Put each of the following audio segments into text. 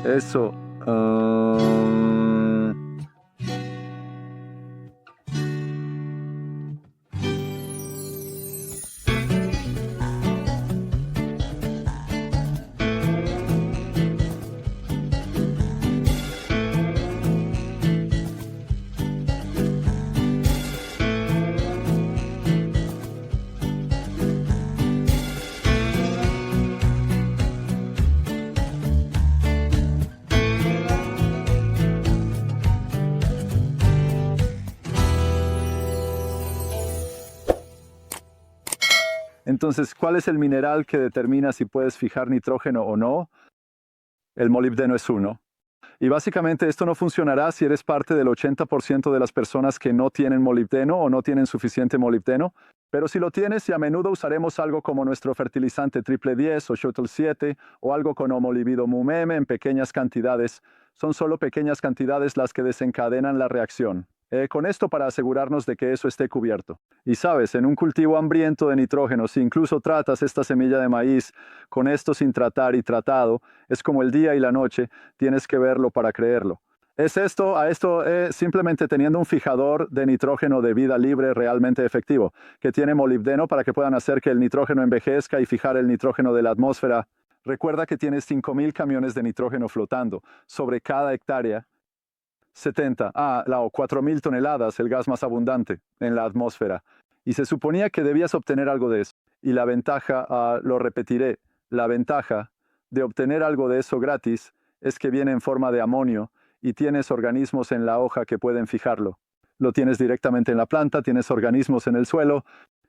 Eso. Entonces, ¿cuál es el mineral que determina si puedes fijar nitrógeno o no? El molibdeno es uno. Y básicamente esto no funcionará si eres parte del 80% de las personas que no tienen molibdeno o no tienen suficiente molibdeno, pero si lo tienes y a menudo usaremos algo como nuestro fertilizante triple 10 o Shuttle 7 o algo con homolibido-MUM en pequeñas cantidades, son solo pequeñas cantidades las que desencadenan la reacción. Con esto para asegurarnos de que eso esté cubierto. Y sabes, en un cultivo hambriento de nitrógeno, si incluso tratas esta semilla de maíz con esto sin tratar y tratado, es como el día y la noche, tienes que verlo para creerlo. Es simplemente teniendo un fijador de nitrógeno de vida libre realmente efectivo, que tiene molibdeno para que puedan hacer que el nitrógeno envejezca y fijar el nitrógeno de la atmósfera. Recuerda que tienes 5,000 camiones de nitrógeno flotando sobre cada hectárea. 4,000 toneladas, el gas más abundante en la atmósfera. Y se suponía que debías obtener algo de eso. Y la ventaja, lo repetiré, la ventaja de obtener algo de eso gratis es que viene en forma de amonio y tienes organismos en la hoja que pueden fijarlo. Lo tienes directamente en la planta, tienes organismos en el suelo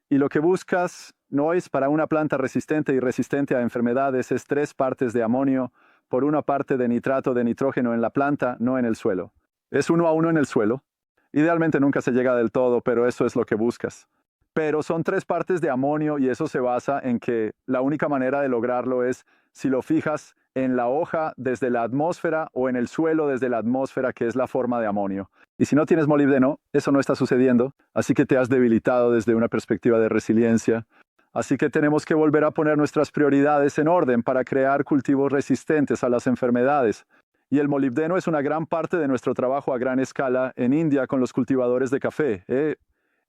y lo que buscas no es para una planta resistente y resistente a enfermedades, es 3 partes de amonio por 1 parte de nitrato de nitrógeno en la planta, no en el suelo. Es 1 a 1 en el suelo. Idealmente nunca se llega del todo, pero eso es lo que buscas. Pero son 3 partes de amonio y eso se basa en que la única manera de lograrlo es si lo fijas en la hoja desde la atmósfera o en el suelo desde la atmósfera, que es la forma de amonio. Y si no tienes molibdeno, eso no está sucediendo, así que te has debilitado desde una perspectiva de resiliencia. Así que tenemos que volver a poner nuestras prioridades en orden para crear cultivos resistentes a las enfermedades. Y el molibdeno es una gran parte de nuestro trabajo a gran escala en India con los cultivadores de café.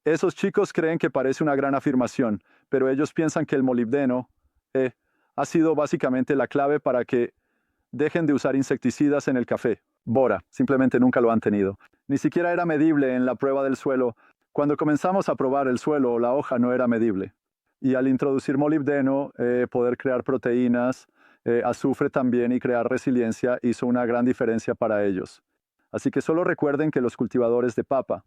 Esos chicos creen que parece una gran afirmación, pero ellos piensan que el molibdeno ha sido básicamente la clave para que dejen de usar insecticidas en el café. Bora, simplemente nunca lo han tenido. Ni siquiera era medible en la prueba del suelo. Cuando comenzamos a probar el suelo, la hoja no era medible. Y al introducir molibdeno, poder crear proteínas, azufre también y crear resiliencia hizo una gran diferencia para ellos. Así que solo recuerden que los cultivadores de papa,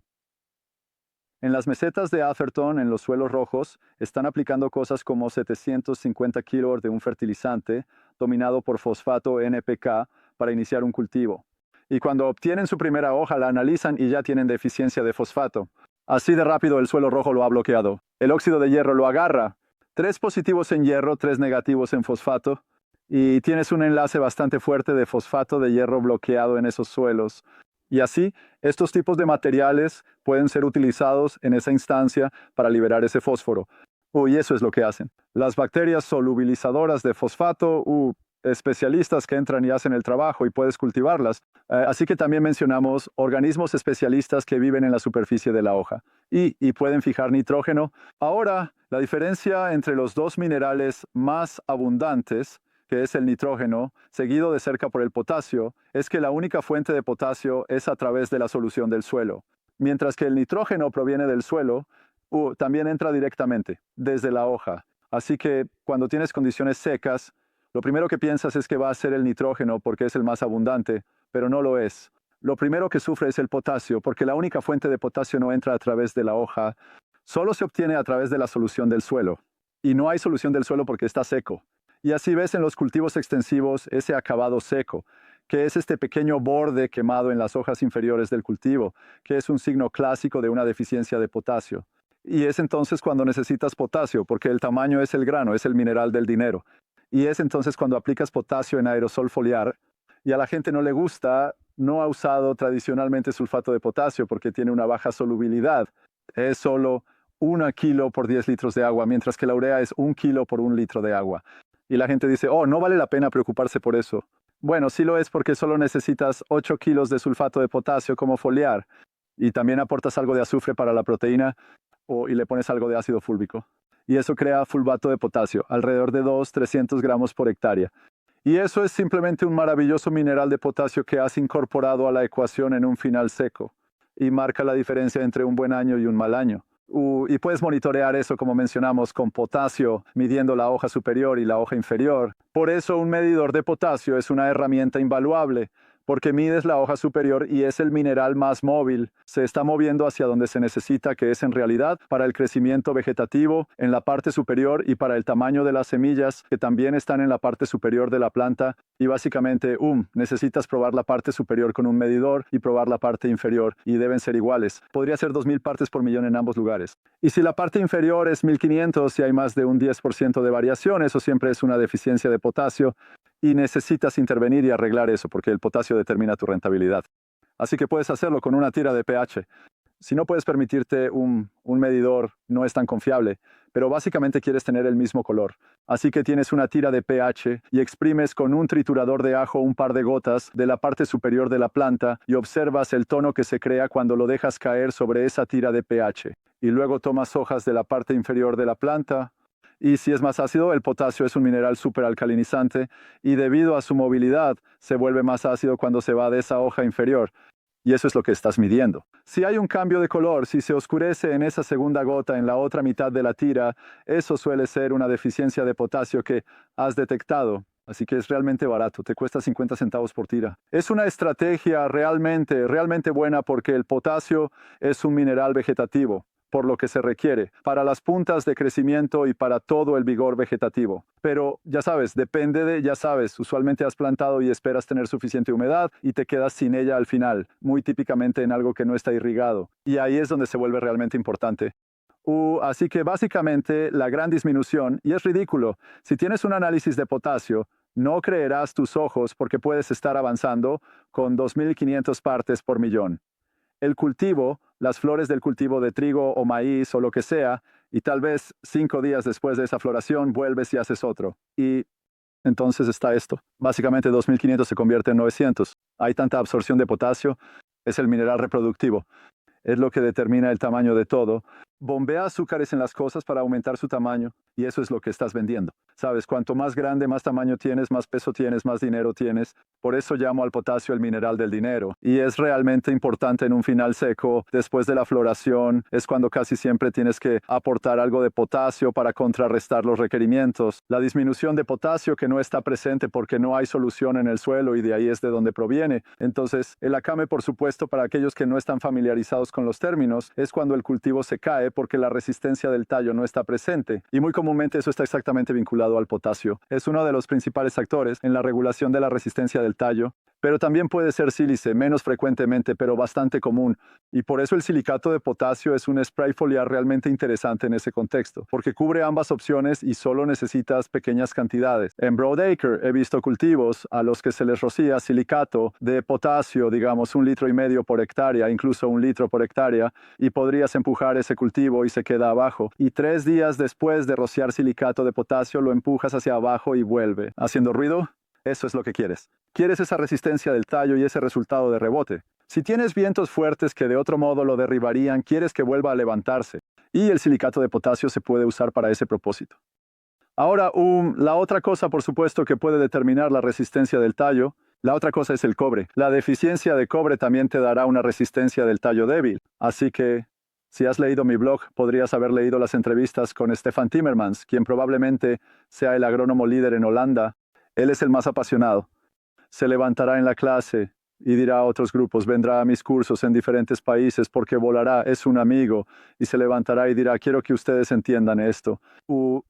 en las mesetas de Atherton, en los suelos rojos, están aplicando cosas como 750 kilos de un fertilizante dominado por fosfato NPK para iniciar un cultivo. Y cuando obtienen su primera hoja, la analizan y ya tienen deficiencia de fosfato. Así de rápido el suelo rojo lo ha bloqueado. El óxido de hierro lo agarra. 3 positivos en hierro, 3 negativos en fosfato. Y tienes un enlace bastante fuerte de fosfato de hierro bloqueado en esos suelos. Y así, estos tipos de materiales pueden ser utilizados en esa instancia para liberar ese fósforo. Y eso es lo que hacen. Las bacterias solubilizadoras de fosfato, especialistas que entran y hacen el trabajo y puedes cultivarlas. Así que también mencionamos organismos especialistas que viven en la superficie de la hoja y pueden fijar nitrógeno. Ahora, la diferencia entre los 2 minerales más abundantes, que es el nitrógeno, seguido de cerca por el potasio, es que la única fuente de potasio es a través de la solución del suelo. Mientras que el nitrógeno proviene del suelo, también entra directamente, desde la hoja. Así que cuando tienes condiciones secas, lo primero que piensas es que va a ser el nitrógeno porque es el más abundante, pero no lo es. Lo primero que sufre es el potasio, porque la única fuente de potasio no entra a través de la hoja, solo se obtiene a través de la solución del suelo. Y no hay solución del suelo porque está seco. Y así ves en los cultivos extensivos ese acabado seco, que es este pequeño borde quemado en las hojas inferiores del cultivo, que es un signo clásico de una deficiencia de potasio. Y es entonces cuando necesitas potasio, porque el tamaño es el grano, es el mineral del dinero. Y es entonces cuando aplicas potasio en aerosol foliar, y a la gente no le gusta, no ha usado tradicionalmente sulfato de potasio porque tiene una baja solubilidad. Es solo 1 kilo por 10 litros de agua, mientras que la urea es 1 kilo por 1 litro de agua. Y la gente dice, no vale la pena preocuparse por eso. Bueno, sí lo es porque solo necesitas 8 kilos de sulfato de potasio como foliar y también aportas algo de azufre para la proteína y le pones algo de ácido fúlvico. Y eso crea fulvato de potasio, alrededor de 300 gramos por hectárea. Y eso es simplemente un maravilloso mineral de potasio que has incorporado a la ecuación en un final seco y marca la diferencia entre un buen año y un mal año. Y puedes monitorear eso, como mencionamos, con potasio, midiendo la hoja superior y la hoja inferior. Por eso un medidor de potasio es una herramienta invaluable, porque mides la hoja superior y es el mineral más móvil. Se está moviendo hacia donde se necesita, que es en realidad para el crecimiento vegetativo en la parte superior y para el tamaño de las semillas, que también están en la parte superior de la planta. Y básicamente, necesitas probar la parte superior con un medidor y probar la parte inferior, y deben ser iguales. Podría ser 2000 partes por millón en ambos lugares. Y si la parte inferior es 1500 y hay más de un 10% de variación, eso siempre es una deficiencia de potasio y necesitas intervenir y arreglar eso porque el potasio determina tu rentabilidad. Así que puedes hacerlo con una tira de pH. Si no puedes permitirte un medidor, no es tan confiable, pero básicamente quieres tener el mismo color. Así que tienes una tira de pH y exprimes con un triturador de ajo un par de gotas de la parte superior de la planta y observas el tono que se crea cuando lo dejas caer sobre esa tira de pH. Y luego tomas hojas de la parte inferior de la planta. Y si es más ácido, el potasio es un mineral superalcalinizante y debido a su movilidad se vuelve más ácido cuando se va de esa hoja inferior. Y eso es lo que estás midiendo. Si hay un cambio de color, si se oscurece en esa segunda gota en la otra mitad de la tira, eso suele ser una deficiencia de potasio que has detectado. Así que es realmente barato, te cuesta 50 centavos por tira. Es una estrategia realmente buena porque el potasio es un mineral vegetativo, por lo que se requiere para las puntas de crecimiento y para todo el vigor vegetativo. Pero ya sabes, usualmente has plantado y esperas tener suficiente humedad y te quedas sin ella al final, muy típicamente en algo que no está irrigado. Y ahí es donde se vuelve realmente importante. Así que básicamente la gran disminución, y es ridículo, si tienes un análisis de potasio, no creerás tus ojos porque puedes estar avanzando con 2500 partes por millón. El cultivo, las flores del cultivo de trigo o maíz o lo que sea, y tal vez 5 días después de esa floración vuelves y haces otro. Y entonces está esto. Básicamente 2500 se convierte en 900. Hay tanta absorción de potasio, es el mineral reproductivo. Es lo que determina el tamaño de todo. Bombea azúcares en las cosas para aumentar su tamaño y eso es lo que estás vendiendo. Sabes, cuanto más grande, más tamaño tienes, más peso tienes, más dinero tienes. Por eso llamo al potasio el mineral del dinero. Y es realmente importante en un final seco. Después de la floración es cuando casi siempre tienes que aportar algo de potasio para contrarrestar los requerimientos. La disminución de potasio que no está presente porque no hay solución en el suelo y de ahí es de donde proviene. Entonces, el acame, por supuesto, para aquellos que no están familiarizados con los términos, es cuando el cultivo se cae porque la resistencia del tallo no está presente. Y muy comúnmente eso está exactamente vinculado al potasio. Es uno de los principales actores en la regulación de la resistencia del tallo, pero también puede ser sílice, menos frecuentemente, pero bastante común. Y por eso el silicato de potasio es un spray foliar realmente interesante en ese contexto, porque cubre ambas opciones y solo necesitas pequeñas cantidades. En Broadacre he visto cultivos a los que se les rocía silicato de potasio, digamos 1,5 litros por hectárea, incluso 1 litro por hectárea, y podrías empujar ese cultivo y se queda abajo. Y 3 días después de rociar silicato de potasio lo empujas hacia abajo y vuelve. ¿Haciendo ruido? Eso es lo que quieres. Quieres esa resistencia del tallo y ese resultado de rebote. Si tienes vientos fuertes que de otro modo lo derribarían, quieres que vuelva a levantarse. Y el silicato de potasio se puede usar para ese propósito. Ahora, la otra cosa, por supuesto, que puede determinar la resistencia del tallo, la otra cosa es el cobre. La deficiencia de cobre también te dará una resistencia del tallo débil. Así que, si has leído mi blog, podrías haber leído las entrevistas con Stefan Timmermans, quien probablemente sea el agrónomo líder en Holanda. Él es el más apasionado. Se levantará en la clase y dirá a otros grupos, vendrá a mis cursos en diferentes países porque volará, es un amigo, y se levantará y dirá, quiero que ustedes entiendan esto.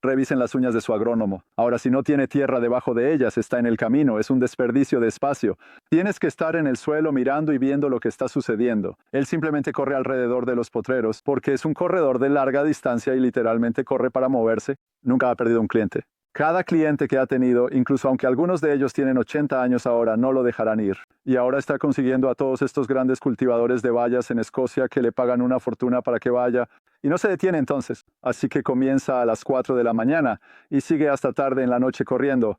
Revisen las uñas de su agrónomo. Ahora, si no tiene tierra debajo de ellas, está en el camino, es un desperdicio de espacio. Tienes que estar en el suelo mirando y viendo lo que está sucediendo. Él simplemente corre alrededor de los potreros porque es un corredor de larga distancia y literalmente corre para moverse. Nunca ha perdido un cliente. Cada cliente que ha tenido, incluso aunque algunos de ellos tienen 80 años ahora, no lo dejarán ir. Y ahora está consiguiendo a todos estos grandes cultivadores de bayas en Escocia que le pagan una fortuna para que vaya. Y no se detiene entonces. Así que comienza a las 4 de la mañana y sigue hasta tarde en la noche corriendo.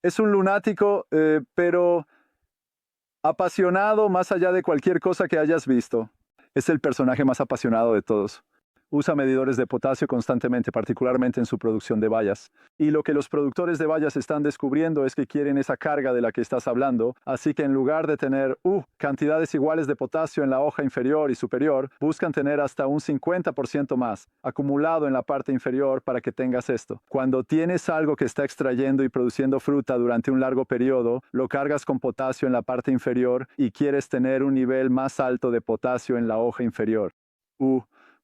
Es un lunático, pero apasionado más allá de cualquier cosa que hayas visto. Es el personaje más apasionado de todos. Usa medidores de potasio constantemente, particularmente en su producción de bayas. Y lo que los productores de bayas están descubriendo es que quieren esa carga de la que estás hablando, así que en lugar de tener cantidades iguales de potasio en la hoja inferior y superior, buscan tener hasta un 50% más acumulado en la parte inferior para que tengas esto. Cuando tienes algo que está extrayendo y produciendo fruta durante un largo periodo, lo cargas con potasio en la parte inferior y quieres tener un nivel más alto de potasio en la hoja inferior.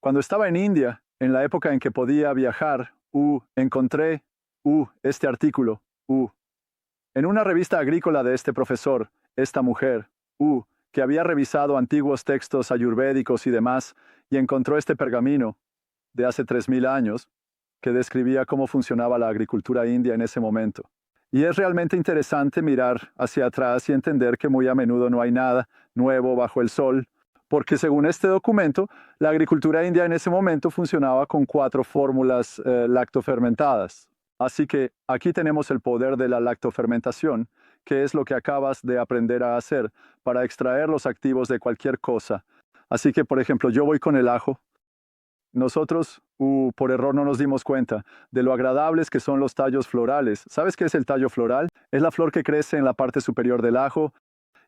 Cuando estaba en India, en la época en que podía viajar, encontré este artículo, en una revista agrícola de este profesor, esta mujer, que había revisado antiguos textos ayurvédicos y demás, y encontró este pergamino de hace 3000 años, que describía cómo funcionaba la agricultura india en ese momento. Y es realmente interesante mirar hacia atrás y entender que muy a menudo no hay nada nuevo bajo el sol, porque según este documento, la agricultura india en ese momento funcionaba con 4 fórmulas lactofermentadas. Así que aquí tenemos el poder de la lactofermentación, que es lo que acabas de aprender a hacer para extraer los activos de cualquier cosa. Así que, por ejemplo, yo voy con el ajo. Nosotros, por error no nos dimos cuenta de lo agradables que son los tallos florales. ¿Sabes qué es el tallo floral? Es la flor que crece en la parte superior del ajo.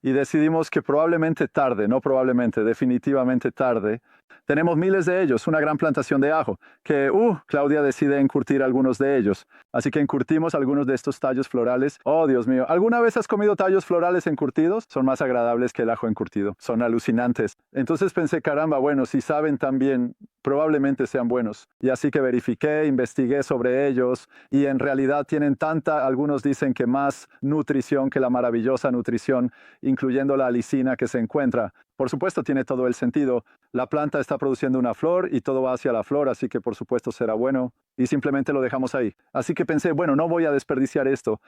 Y decidimos que probablemente tarde, no probablemente, definitivamente tarde, tenemos miles de ellos, una gran plantación de ajo, que Claudia decide encurtir algunos de ellos. Así que encurtimos algunos de estos tallos florales. Oh, Dios mío, ¿alguna vez has comido tallos florales encurtidos? Son más agradables que el ajo encurtido, son alucinantes. Entonces pensé, caramba, bueno, si saben tan bien, probablemente sean buenos. Y así que verifiqué, investigué sobre ellos y en realidad tienen algunos dicen que más nutrición que la maravillosa nutrición, incluyendo la alicina que se encuentra. Por supuesto, tiene todo el sentido. La planta está produciendo una flor y todo va hacia la flor, así que por supuesto será bueno. Y simplemente lo dejamos ahí. Así que pensé, bueno, no voy a desperdiciar esto.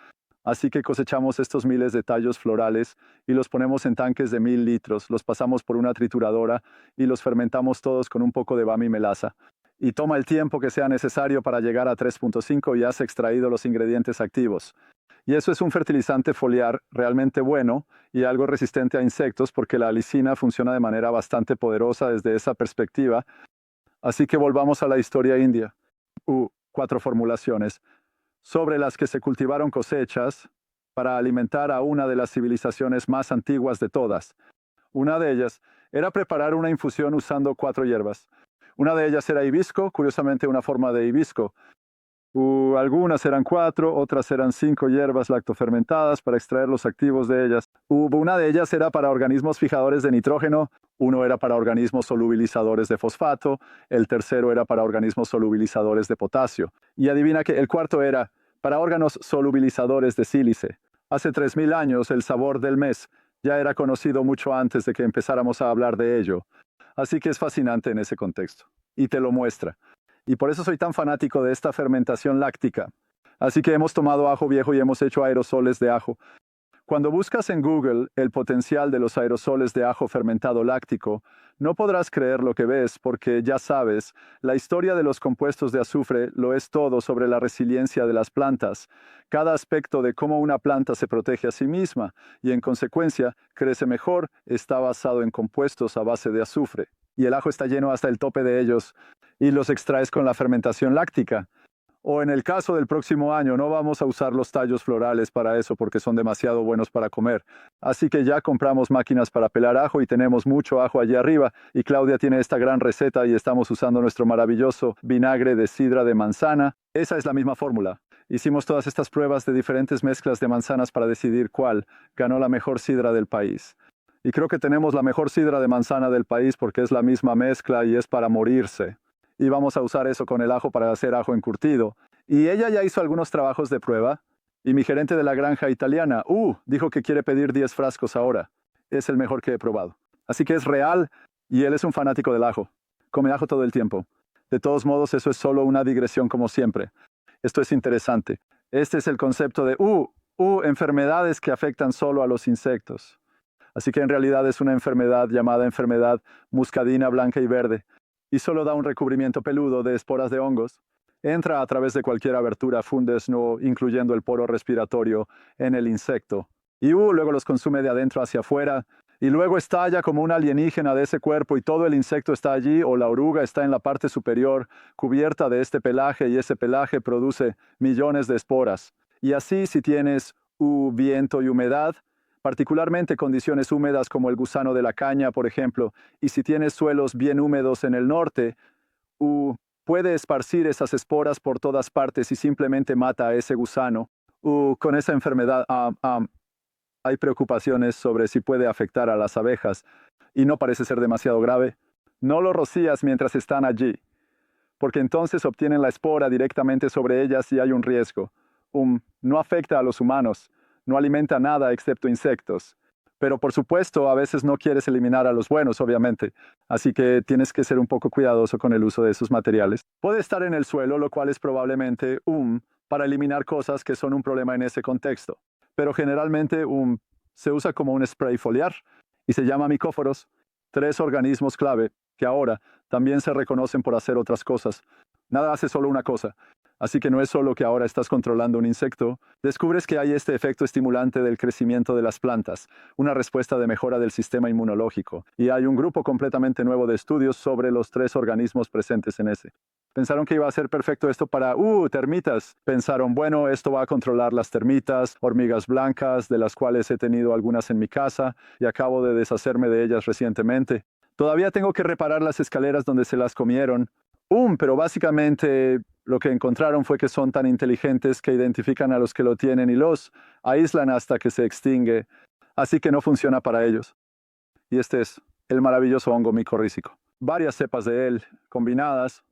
Así que cosechamos estos miles de tallos florales y los ponemos en tanques de 1000 litros, los pasamos por una trituradora y los fermentamos todos con un poco de bami melaza. Y toma el tiempo que sea necesario para llegar a 3.5 y has extraído los ingredientes activos. Y eso es un fertilizante foliar realmente bueno y algo resistente a insectos porque la alicina funciona de manera bastante poderosa desde esa perspectiva. Así que volvamos a la historia india. 4 formulaciones sobre las que se cultivaron cosechas para alimentar a una de las civilizaciones más antiguas de todas. Una de ellas era preparar una infusión usando 4 hierbas. Una de ellas era hibisco, curiosamente una forma de hibisco. Algunas eran 4, otras eran 5 hierbas lactofermentadas para extraer los activos de ellas. Una de ellas era para organismos fijadores de nitrógeno, uno era para organismos solubilizadores de fosfato, el tercero era para organismos solubilizadores de potasio. Y adivina que el cuarto era para órganos solubilizadores de sílice. Hace 3000 años el sabor del mes ya era conocido mucho antes de que empezáramos a hablar de ello. Así que es fascinante en ese contexto. Y te lo muestra. Y por eso soy tan fanático de esta fermentación láctica. Así que hemos tomado ajo viejo y hemos hecho aerosoles de ajo. Cuando buscas en Google el potencial de los aerosoles de ajo fermentado láctico, no podrás creer lo que ves porque ya sabes, la historia de los compuestos de azufre lo es todo sobre la resiliencia de las plantas. Cada aspecto de cómo una planta se protege a sí misma y en consecuencia crece mejor está basado en compuestos a base de azufre. Y el ajo está lleno hasta el tope de ellos y los extraes con la fermentación láctica. O en el caso del próximo año, no vamos a usar los tallos florales para eso porque son demasiado buenos para comer. Así que ya compramos máquinas para pelar ajo y tenemos mucho ajo allí arriba. Y Claudia tiene esta gran receta y estamos usando nuestro maravilloso vinagre de sidra de manzana. Esa es la misma fórmula. Hicimos todas estas pruebas de diferentes mezclas de manzanas para decidir cuál ganó la mejor sidra del país. Y creo que tenemos la mejor sidra de manzana del país porque es la misma mezcla y es para morirse. Y vamos a usar eso con el ajo para hacer ajo encurtido. Y ella ya hizo algunos trabajos de prueba. Y mi gerente de la granja italiana, dijo que quiere pedir 10 frascos ahora. Es el mejor que he probado. Así que es real y él es un fanático del ajo. Come ajo todo el tiempo. De todos modos, eso es solo una digresión como siempre. Esto es interesante. Este es el concepto de, enfermedades que afectan solo a los insectos. Así que en realidad es una enfermedad llamada enfermedad muscadina blanca y verde. Y solo da un recubrimiento peludo de esporas de hongos. entra a través de cualquier abertura fundes, no incluyendo el poro respiratorio en el insecto. Y luego los consume de adentro hacia afuera, y luego estalla como un alienígena de ese cuerpo y todo el insecto está allí o la oruga está en la parte superior cubierta de este pelaje y ese pelaje produce millones de esporas. Y así si tienes viento y humedad, particularmente condiciones húmedas como el gusano de la caña, por ejemplo, y si tienes suelos bien húmedos en el norte, puede esparcir esas esporas por todas partes y simplemente mata a ese gusano. Con esa enfermedad hay preocupaciones sobre si puede afectar a las abejas y no parece ser demasiado grave. No lo rocías mientras están allí, porque entonces obtienen la espora directamente sobre ellas y hay un riesgo. No afecta a los humanos, no alimenta nada excepto insectos. Pero por supuesto, a veces no quieres eliminar a los buenos, obviamente. Así que tienes que ser un poco cuidadoso con el uso de esos materiales. Puede estar en el suelo, lo cual es probablemente para eliminar cosas que son un problema en ese contexto. Pero generalmente se usa como un spray foliar y se llama micóforos. 3 organismos clave que ahora también se reconocen por hacer otras cosas. Nada hace solo una cosa. Así que no es solo que ahora estás controlando un insecto, descubres que hay este efecto estimulante del crecimiento de las plantas, una respuesta de mejora del sistema inmunológico, y hay un grupo completamente nuevo de estudios sobre los 3 organismos presentes en ese. Pensaron que iba a ser perfecto esto para, termitas. Pensaron, bueno, esto va a controlar las termitas, hormigas blancas, de las cuales he tenido algunas en mi casa, y acabo de deshacerme de ellas recientemente. Todavía tengo que reparar las escaleras donde se las comieron. Pero básicamente lo que encontraron fue que son tan inteligentes que identifican a los que lo tienen y los aíslan hasta que se extingue, así que no funciona para ellos. Y este es el maravilloso hongo micorrícico. Varias cepas de él, combinadas,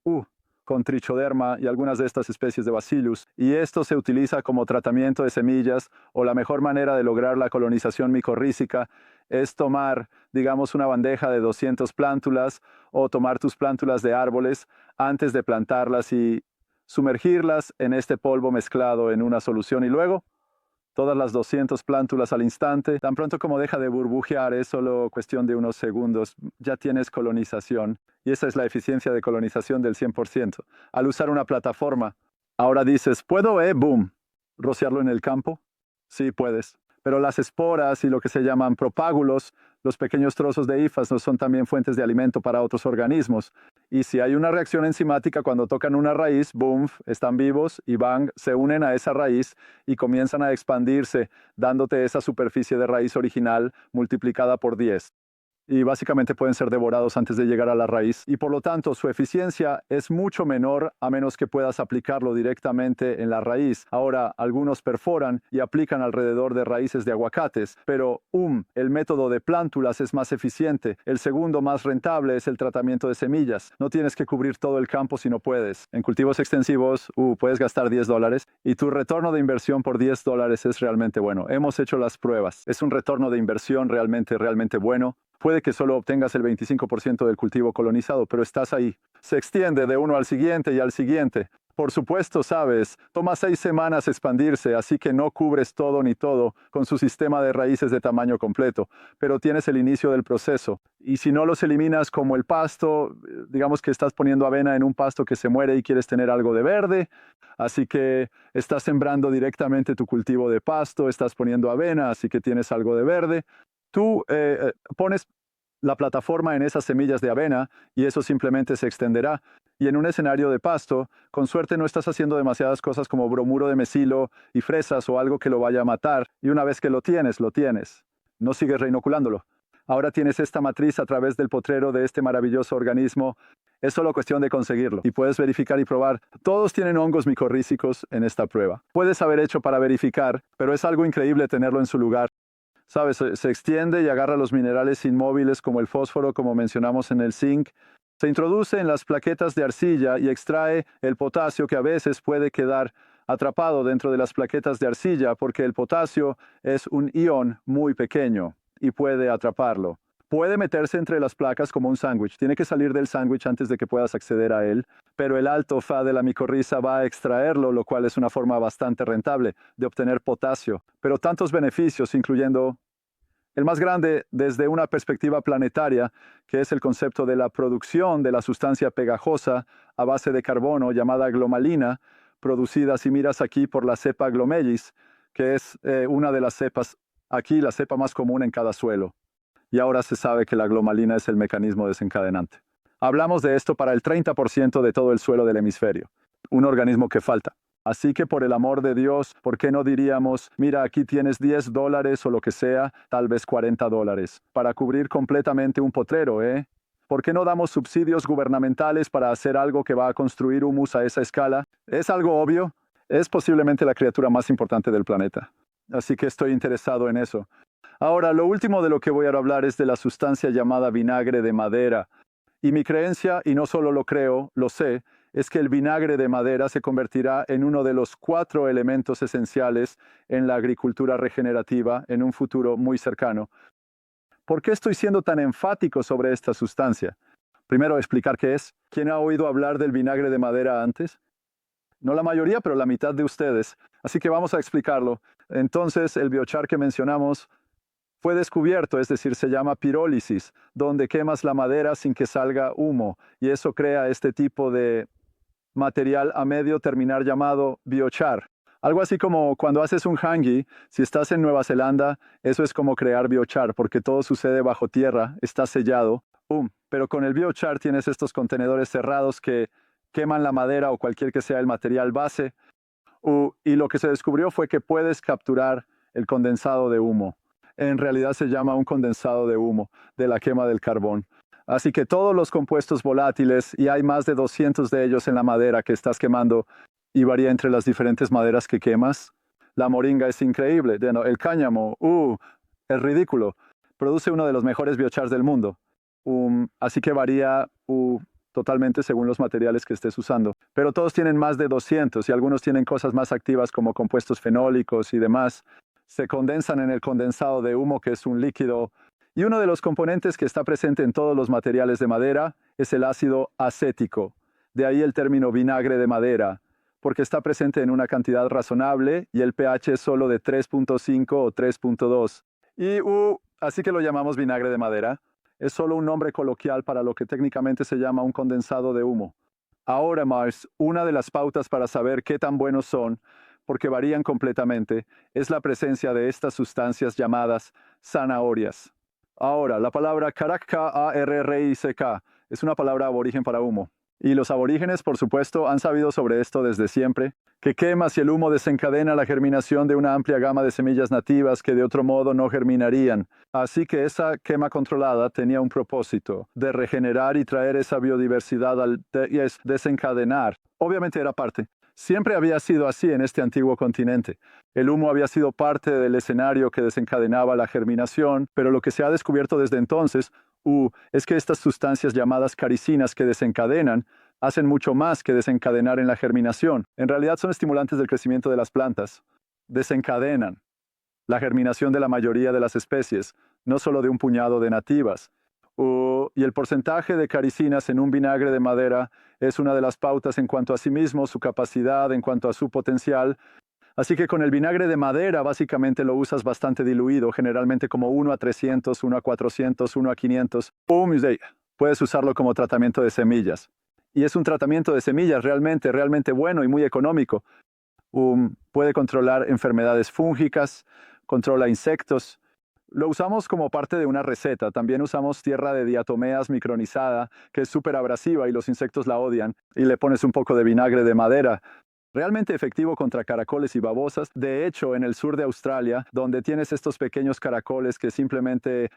con trichoderma y algunas de estas especies de bacillus, y esto se utiliza como tratamiento de semillas, o la mejor manera de lograr la colonización micorrícica es tomar, digamos, una bandeja de 200 plántulas o tomar tus plántulas de árboles antes de plantarlas y sumergirlas en este polvo mezclado en una solución y luego todas las 200 plántulas al instante. Tan pronto como deja de burbujear, es solo cuestión de unos segundos, ya tienes colonización. Y esa es la eficiencia de colonización del 100%. Al usar una plataforma, ahora dices, ¿puedo, boom, rociarlo en el campo? Sí, puedes. Pero las esporas y lo que se llaman propágulos, los pequeños trozos de hifas, no son también fuentes de alimento para otros organismos. Y si hay una reacción enzimática cuando tocan una raíz, boom, están vivos y se unen a esa raíz y comienzan a expandirse, dándote esa superficie de raíz original multiplicada por 10. Y básicamente pueden ser devorados antes de llegar a la raíz y por lo tanto su eficiencia es mucho menor a menos que puedas aplicarlo directamente en la raíz. Ahora, algunos perforan y aplican alrededor de raíces de aguacates, pero el método de plántulas es más eficiente. El segundo más rentable es el tratamiento de semillas. No tienes que cubrir todo el campo si no puedes. En cultivos extensivos, puedes gastar $10 y tu retorno de inversión por $10 es realmente bueno. Hemos hecho las pruebas. Es un retorno de inversión realmente bueno. Puede que solo obtengas el 25% del cultivo colonizado, pero estás ahí. Se extiende de uno al siguiente y al siguiente. Por supuesto, sabes, toma 6 semanas expandirse, así que no cubres todo ni todo con su sistema de raíces de tamaño completo, pero tienes el inicio del proceso. Y si no los eliminas como el pasto, digamos que estás poniendo avena en un pasto que se muere y quieres tener algo de verde, así que estás sembrando directamente tu cultivo de pasto, estás poniendo avena, así que tienes algo de verde. Tú pones la plataforma en esas semillas de avena y eso simplemente se extenderá. Y en un escenario de pasto, con suerte no estás haciendo demasiadas cosas como bromuro de mesilo y fresas o algo que lo vaya a matar. Y una vez que lo tienes. No sigues reinoculándolo. Ahora tienes esta matriz a través del potrero de este maravilloso organismo. Es solo cuestión de conseguirlo. Y puedes verificar y probar. Todos tienen hongos micorrícicos en esta prueba. Puedes haber hecho para verificar, pero es algo increíble tenerlo en su lugar. ¿Sabes? Se extiende y agarra los minerales inmóviles como el fósforo, como mencionamos en el zinc. Se introduce en las plaquetas de arcilla y extrae el potasio que a veces puede quedar atrapado dentro de las plaquetas de arcilla porque el potasio es un ion muy pequeño y puede atraparlo. Puede meterse entre las placas como un sándwich. Tiene que salir del sándwich antes de que puedas acceder a él, pero el alto Fa de la micorriza va a extraerlo, lo cual es una forma bastante rentable de obtener potasio. Pero tantos beneficios, incluyendo El más grande desde una perspectiva planetaria, que es el concepto de la producción de la sustancia pegajosa a base de carbono llamada glomalina, producida, si miras aquí, por la cepa glomellis, que es una de las cepas, aquí la cepa más común en cada suelo. Y ahora se sabe que la glomalina es el mecanismo desencadenante. Hablamos de esto para el 30% de todo el suelo del hemisferio, un organismo que falta. Así que por el amor de Dios, ¿por qué no diríamos, mira, aquí tienes $10 o lo que sea, tal vez $40, para cubrir completamente un potrero, ¿eh? ¿Por qué no damos subsidios gubernamentales para hacer algo que va a construir humus a esa escala? Es algo obvio. Es posiblemente la criatura más importante del planeta. Así que estoy interesado en eso. Ahora, lo último de lo que voy a hablar es de la sustancia llamada vinagre de madera. Y mi creencia, y no solo lo creo, lo sé, es que el vinagre de madera se convertirá en uno de los 4 elementos esenciales en la agricultura regenerativa en un futuro muy cercano. ¿Por qué estoy siendo tan enfático sobre esta sustancia? Primero, explicar qué es. ¿Quién ha oído hablar del vinagre de madera antes? No la mayoría, pero la mitad de ustedes. Así que vamos a explicarlo. Entonces, el biochar que mencionamos fue descubierto, es decir, se llama pirólisis, donde quemas la madera sin que salga humo, y eso crea este tipo de material a medio terminar llamado biochar. Algo así como cuando haces un hangi, si estás en Nueva Zelanda, eso es como crear biochar, porque todo sucede bajo tierra, está sellado, pero con el biochar tienes estos contenedores cerrados que queman la madera o cualquier que sea el material base, y lo que se descubrió fue que puedes capturar el condensado de humo. En realidad se llama un condensado de humo de la quema del carbón. Así que todos los compuestos volátiles, y hay más de 200 de ellos en la madera que estás quemando, y varía entre las diferentes maderas que quemas. La moringa es increíble. El cáñamo, es ridículo. Produce uno de los mejores biochars del mundo. Así que varía totalmente según los materiales que estés usando. Pero todos tienen más de 200 y algunos tienen cosas más activas como compuestos fenólicos y demás. Se condensan en el condensado de humo, que es un líquido. Y uno de los componentes que está presente en todos los materiales de madera es el ácido acético. De ahí el término vinagre de madera, porque está presente en una cantidad razonable y el pH es solo de 3.5 o 3.2. Y así que lo llamamos vinagre de madera. Es solo un nombre coloquial para lo que técnicamente se llama un condensado de humo. Ahora, Mars, una de las pautas para saber qué tan buenos son, porque varían completamente, es la presencia de estas sustancias llamadas zanahorias. Ahora, la palabra karak, K-A-R-R-I-C-K, es una palabra aborigen para humo. Y los aborígenes, por supuesto, han sabido sobre esto desde siempre, que quemas y el humo desencadena la germinación de una amplia gama de semillas nativas que de otro modo no germinarían. Así que esa quema controlada tenía un propósito, de regenerar y traer esa biodiversidad desencadenar. Obviamente era parte. Siempre había sido así en este antiguo continente. El humo había sido parte del escenario que desencadenaba la germinación, pero lo que se ha descubierto desde entonces es que estas sustancias llamadas caricinas que desencadenan hacen mucho más que desencadenar en la germinación. En realidad son estimulantes del crecimiento de las plantas. Desencadenan la germinación de la mayoría de las especies, no solo de un puñado de nativas. Y el porcentaje de caricinas en un vinagre de madera es una de las pautas en cuanto a sí mismo, su capacidad, en cuanto a su potencial. Así que con el vinagre de madera básicamente lo usas bastante diluido, generalmente como 1 a 300, 1 a 400, 1 a 500. Puedes usarlo como tratamiento de semillas. Y es un tratamiento de semillas realmente bueno y muy económico. Puede controlar enfermedades fúngicas, controla insectos. Lo usamos como parte de una receta. También usamos tierra de diatomeas micronizada, que es súper abrasiva y los insectos la odian. Y le pones un poco de vinagre de madera. Realmente efectivo contra caracoles y babosas. De hecho, en el sur de Australia, donde tienes estos pequeños caracoles que simplemente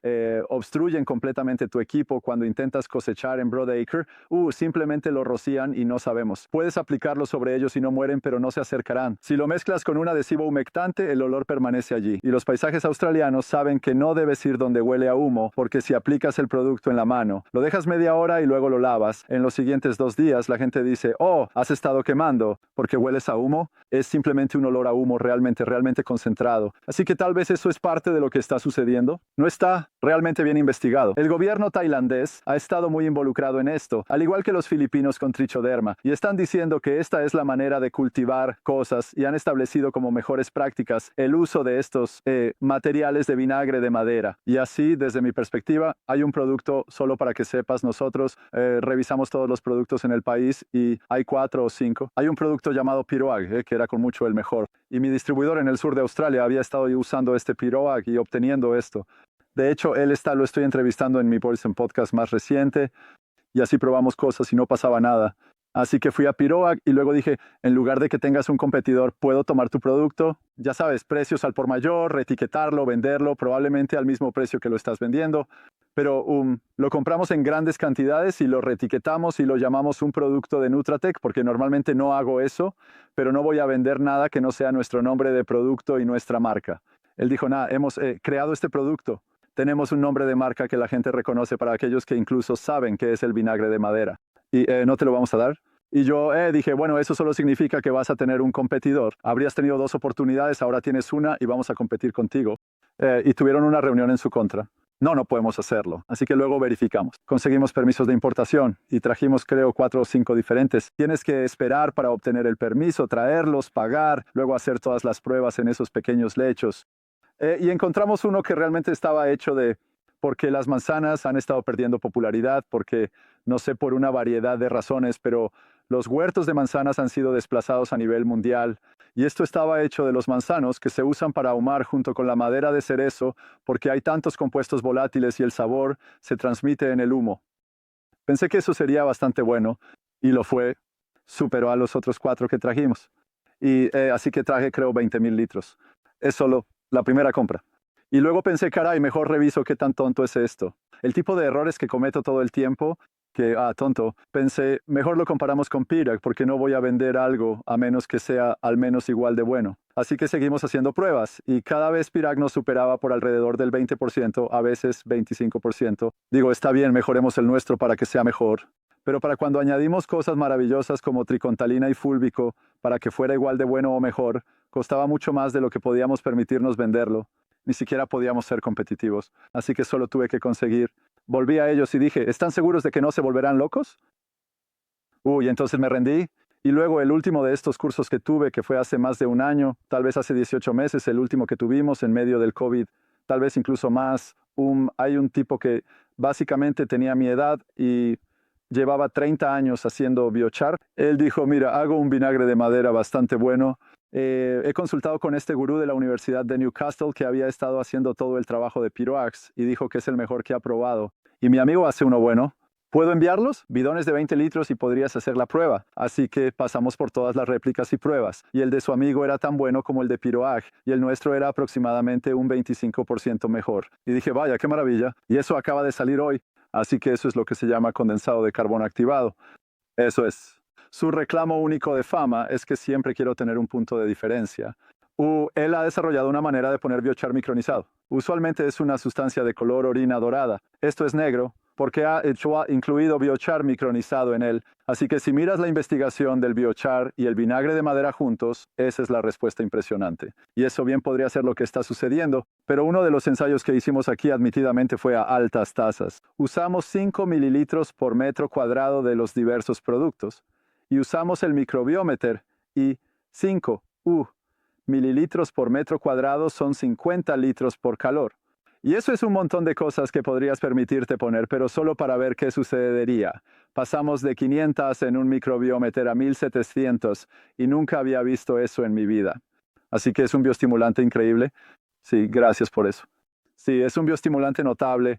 obstruyen completamente tu equipo cuando intentas cosechar en Broadacre, simplemente lo rocían y no sabemos. Puedes aplicarlo sobre ellos y no mueren, pero no se acercarán. Si lo mezclas con un adhesivo humectante, el olor permanece allí. Y los paisajes australianos saben que no debes ir donde huele a humo, porque si aplicas el producto en la mano, lo dejas media hora y luego lo lavas. En los siguientes 2 días, la gente dice, has estado quemando, porque hueles a humo. Es simplemente un olor a humo realmente concentrado. Así que tal vez eso es parte de lo que está sucediendo. No está realmente bien investigado. El gobierno tailandés ha estado muy involucrado en esto, al igual que los filipinos con trichoderma, y están diciendo que esta es la manera de cultivar cosas y han establecido como mejores prácticas el uso de estos materiales de vinagre de madera. Y así, desde mi perspectiva, hay un producto, solo para que sepas, nosotros revisamos todos los productos en el país y hay 4 o 5. Hay un producto llamado Piroag, que era con mucho el mejor. Y mi distribuidor en el sur de Australia había estado usando este Piroag y obteniendo esto. De hecho, lo estoy entrevistando en mi Poison Podcast más reciente y así probamos cosas y no pasaba nada. Así que fui a Piroag y luego dije, en lugar de que tengas un competidor, ¿puedo tomar tu producto? Ya sabes, precios al por mayor, reetiquetarlo, venderlo, probablemente al mismo precio que lo estás vendiendo. Pero lo compramos en grandes cantidades y lo reetiquetamos y lo llamamos un producto de Nutratech, porque normalmente no hago eso, pero no voy a vender nada que no sea nuestro nombre de producto y nuestra marca. Él dijo, nada, hemos creado este producto. Tenemos un nombre de marca que la gente reconoce para aquellos que incluso saben que es el vinagre de madera. Y no te lo vamos a dar. Y yo dije, bueno, eso solo significa que vas a tener un competidor. Habrías tenido 2 oportunidades, ahora tienes una y vamos a competir contigo. Y tuvieron una reunión en su contra. No podemos hacerlo. Así que luego verificamos. Conseguimos permisos de importación y trajimos, creo, 4 o 5 diferentes. Tienes que esperar para obtener el permiso, traerlos, pagar, luego hacer todas las pruebas en esos pequeños lechos. Y encontramos uno que realmente estaba hecho porque las manzanas han estado perdiendo popularidad, porque no sé, por una variedad de razones, pero los huertos de manzanas han sido desplazados a nivel mundial. Y esto estaba hecho de los manzanos que se usan para ahumar junto con la madera de cerezo, porque hay tantos compuestos volátiles y el sabor se transmite en el humo. Pensé que eso sería bastante bueno, y lo fue. Superó a los otros 4 que trajimos. Y así que traje, creo, 20,000 litros. Es solo la primera compra. Y luego pensé, caray, mejor reviso qué tan tonto es esto. El tipo de errores que cometo todo el tiempo, tonto, pensé, mejor lo comparamos con Piroag porque no voy a vender algo a menos que sea al menos igual de bueno. Así que seguimos haciendo pruebas y cada vez Piroag nos superaba por alrededor del 20%, a veces 25%. Digo, está bien, mejoremos el nuestro para que sea mejor. Pero para cuando añadimos cosas maravillosas como tricontalina y fúlbico, para que fuera igual de bueno o mejor, costaba mucho más de lo que podíamos permitirnos venderlo. Ni siquiera podíamos ser competitivos, así que solo tuve que conseguir. Volví a ellos y dije, ¿están seguros de que no se volverán locos? Y entonces me rendí. Y luego el último de estos cursos que tuve, que fue hace más de un año, tal vez hace 18 meses, el último que tuvimos en medio del COVID, tal vez incluso más. Hay un tipo que básicamente tenía mi edad y llevaba 30 años haciendo biochar. Él dijo, mira, hago un vinagre de madera bastante bueno. He consultado con este gurú de la Universidad de Newcastle que había estado haciendo todo el trabajo de Piroax y dijo que es el mejor que ha probado. Y mi amigo hace uno bueno. ¿Puedo enviarlos? Bidones de 20 litros y podrías hacer la prueba. Así que pasamos por todas las réplicas y pruebas. Y el de su amigo era tan bueno como el de Piroag. Y el nuestro era aproximadamente un 25% mejor. Y dije, vaya, qué maravilla. Y eso acaba de salir hoy. Así que eso es lo que se llama condensado de carbono activado. Eso es. Su reclamo único de fama es que siempre quiero tener un punto de diferencia. Él ha desarrollado una manera de poner biochar micronizado. Usualmente es una sustancia de color orina dorada. Esto es negro porque ha incluido biochar micronizado en él. Así que si miras la investigación del biochar y el vinagre de madera juntos, esa es la respuesta impresionante. Y eso bien podría ser lo que está sucediendo, pero uno de los ensayos que hicimos aquí admitidamente fue a altas tasas. Usamos 5 mililitros por metro cuadrado de los diversos productos y usamos el microbiómetro y 5 mililitros por metro cuadrado son 50 litros por calor. Y eso es un montón de cosas que podrías permitirte poner, pero solo para ver qué sucedería. Pasamos de 500 en un microbiómetro a 1700 y nunca había visto eso en mi vida. Así que es un bioestimulante increíble. Sí, gracias por eso. Sí, es un bioestimulante notable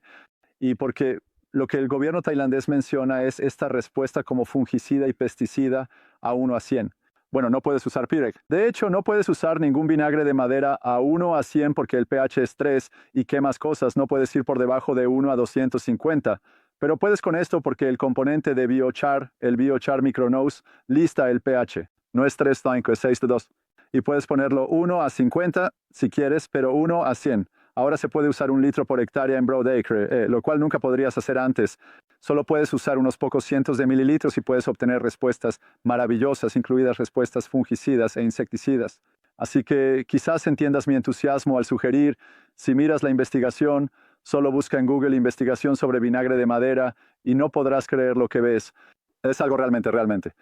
y porque lo que el gobierno tailandés menciona es esta respuesta como fungicida y pesticida a 1 a 100. Bueno, no puedes usar Piroag. De hecho, no puedes usar ningún vinagre de madera a 1 a 100 porque el pH es 3 y quemas cosas. No puedes ir por debajo de 1 a 250. Pero puedes con esto porque el componente de biochar, el biochar micronose, lista el pH. No es 3,5, es 6,2. Y puedes ponerlo 1 a 50 si quieres, pero 1 a 100. Ahora se puede usar 1 litro por hectárea en Broadacre, lo cual nunca podrías hacer antes. Solo puedes usar unos pocos cientos de mililitros y puedes obtener respuestas maravillosas, incluidas respuestas fungicidas e insecticidas. Así que quizás entiendas mi entusiasmo al sugerir, si miras la investigación, Solo busca en Google investigación sobre vinagre de madera y no podrás creer lo que ves. Es algo realmente, realmente.